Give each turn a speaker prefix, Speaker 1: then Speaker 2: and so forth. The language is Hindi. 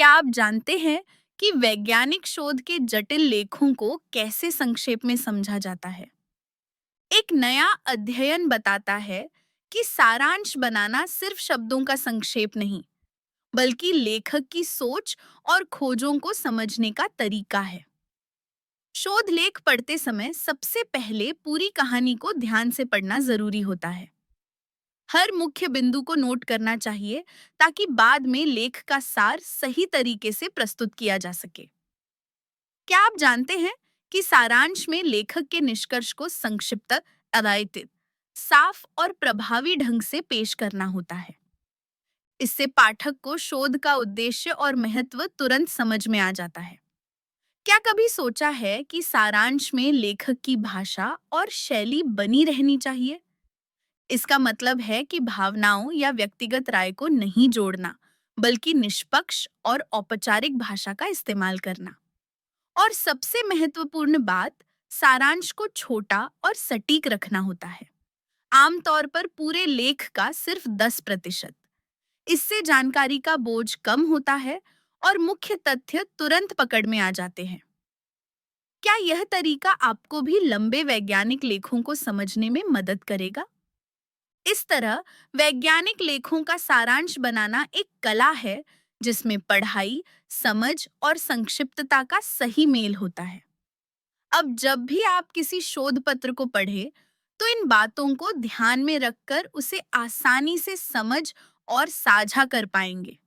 Speaker 1: क्या आप जानते हैं कि वैज्ञानिक शोध के जटिल लेखों को कैसे संक्षेप में समझा जाता है? एक नया अध्ययन बताता है कि सारांश बनाना सिर्फ शब्दों का संक्षेप नहीं, बल्कि लेखक की सोच और खोजों को समझने का तरीका है। शोध लेख पढ़ते समय सबसे पहले पूरी कहानी को ध्यान से पढ़ना जरूरी होता है। हर मुख्य बिंदु को नोट करना चाहिए ताकि बाद में लेख का सार सही तरीके से प्रस्तुत किया जा सके। क्या आप जानते हैं कि सारांश में लेखक के निष्कर्ष को संक्षिप्त, अरायतित, साफ और प्रभावी ढंग से पेश करना होता है। इससे पाठक को शोध का उद्देश्य और महत्व तुरंत समझ में आ जाता है। क्या कभी सोचा है कि सारांश में लेखक की भाषा और शैली बनी रहनी चाहिए? इसका मतलब है कि भावनाओं या व्यक्तिगत राय को नहीं जोड़ना, बल्कि निष्पक्ष और औपचारिक भाषा का इस्तेमाल करना। और सबसे महत्वपूर्ण बात, सारांश को छोटा और सटीक रखना होता है। आमतौर पर पूरे लेख का सिर्फ 10%। इससे जानकारी का बोझ कम होता है और मुख्य तथ्य तुरंत पकड़ में आ जाते हैं। क्या यह तरीका आपको भी लंबे वैज्ञानिक लेखों को समझने में मदद करेगा? इस तरह वैज्ञानिक लेखों का सारांश बनाना एक कला है, जिसमें पढ़ाई, समझ और संक्षिप्तता का सही मेल होता है। अब जब भी आप किसी शोध पत्र को पढ़ें, तो इन बातों को ध्यान में रखकर उसे आसानी से समझ और साझा कर पाएंगे।